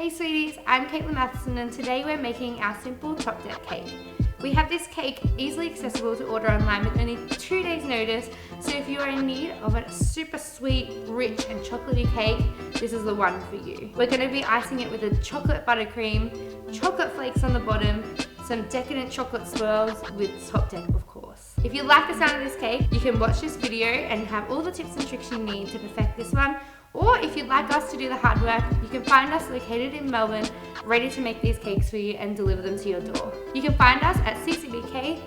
Hey sweeties, I'm Caitlin Matheson and today we're making our simple TopDeck cake. We have this cake easily accessible to order online with only 2 days notice, so if you are in need of a super sweet, rich and chocolatey cake, this is the one for you. We're going to be icing it with a chocolate buttercream, chocolate flakes on the bottom, some decadent chocolate swirls with TopDeck of course. If you like the sound of this cake, you can watch this video and have all the tips and tricks you need to perfect this one. Or if you'd like us to do the hard work, you can find us located in Melbourne, ready to make these cakes for you and deliver them to your door. You can find us at ccbk.com.au.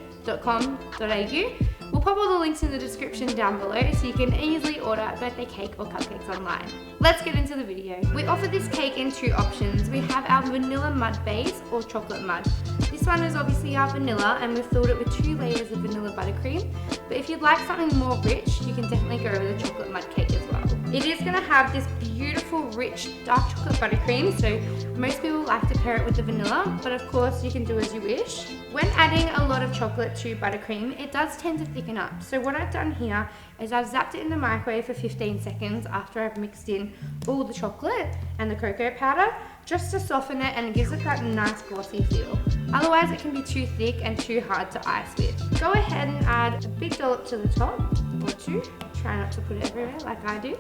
We'll pop all the links in the description down below so you can easily order a birthday cake or cupcakes online. Let's get into the video. We offer this cake in 2 options. We have our vanilla mud base or chocolate mud. This one is obviously our vanilla and we've filled it with 2 layers of vanilla buttercream. But if you'd like something more rich, you can definitely go with a chocolate mud cake as well. It is going to have this beautiful, rich, dark chocolate buttercream, so most people like to pair it with the vanilla, but of course you can do as you wish. When adding a lot of chocolate to buttercream, it does tend to thicken up. So what I've done here is I've zapped it in the microwave for 15 seconds after I've mixed in all the chocolate and the cocoa powder, just to soften it and it gives it that nice glossy feel. Otherwise it can be too thick and too hard to ice with. Go ahead and add a big dollop to the top, or 2. Try not to put it everywhere like I do.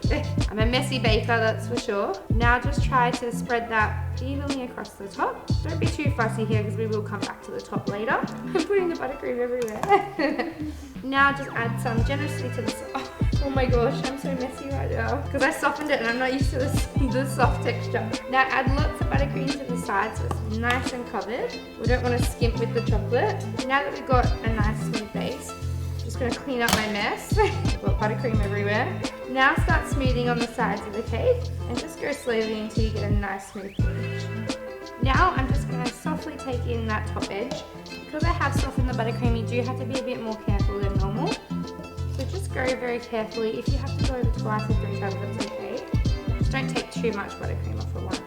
I'm a messy baker, that's for sure. Now just try to spread that evenly across the top. Don't be too fussy here because we will come back to the top later. I'm putting the buttercream everywhere. Now just add some generously to the side. Oh my gosh, I'm so messy right now because I softened it and I'm not used to the soft texture. Now add lots of buttercream to the sides so it's nice and covered. We don't want to skimp with the chocolate. Now that we've got a nice smooth base, just going to clean up my mess. I've got buttercream everywhere. Now start smoothing on the sides of the cake and just go slowly until you get a nice smooth finish. Now I'm just going to softly take in that top edge. Because I have softened the buttercream, you do have to be a bit more careful than normal. So just go very carefully. If you have to go over twice or 3 times, that's okay. Just don't take too much buttercream off at once.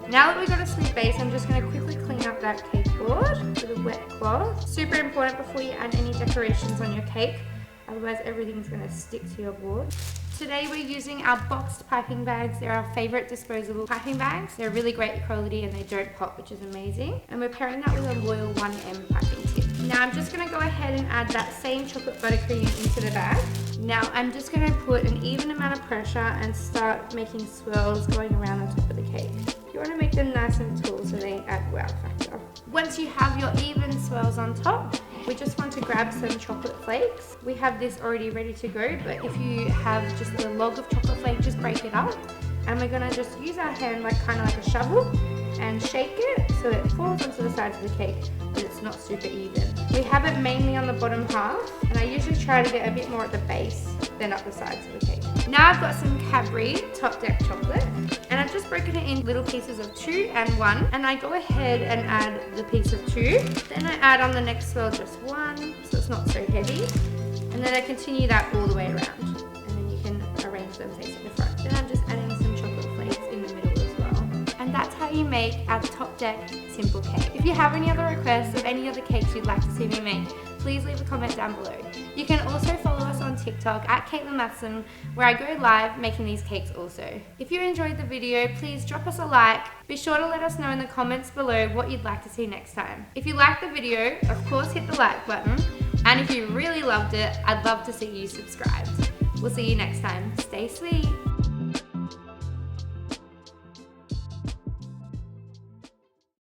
Now that we've got a smooth base, I'm just going to quickly clean up that cake board with a wet cloth. Super important before you add any decorations on your cake, otherwise everything's going to stick to your board. Today we're using our boxed piping bags. They're our favourite disposable piping bags. They're really great quality and they don't pop, which is amazing. And we're pairing that with a Loyal 1M piping tip. Now I'm just going to go ahead and add that same chocolate buttercream into the bag. Now I'm just going to put an even amount of pressure and start making swirls going around the top of the cake. You want to make them nice and tall so they add wow factor. Once you have your even swirls on top, we just want to grab some chocolate flakes. We have this already ready to go, but if you have just a log of chocolate flake, just break it up. And we're gonna just use our hand kind of like a shovel and shake it so it falls onto the sides of the cake, but it's not super even. We have it mainly on the bottom half, and I usually try to get a bit more at the base than up the sides of the cake. Now I've got some Cadbury TopDeck chocolate, and I've just broken it in little pieces of 2 and 1, and I go ahead and add the piece of 2. Then I add on the next swirl just 1, so it's not so heavy. And then I continue that all the way around, and then you can arrange them facing the front. Then I'm just adding some chocolate flakes in the middle as well. And that's how you make our TopDeck simple cake. If you have any other requests of any other cakes you'd like to see me make, please leave a comment down below. You can also follow us on TikTok at Caitlin Matheson, where I go live making these cakes also. If you enjoyed the video, please drop us a like. Be sure to let us know in the comments below what you'd like to see next time. If you liked the video, of course hit the like button. And if you really loved it, I'd love to see you subscribed. We'll see you next time. Stay sweet.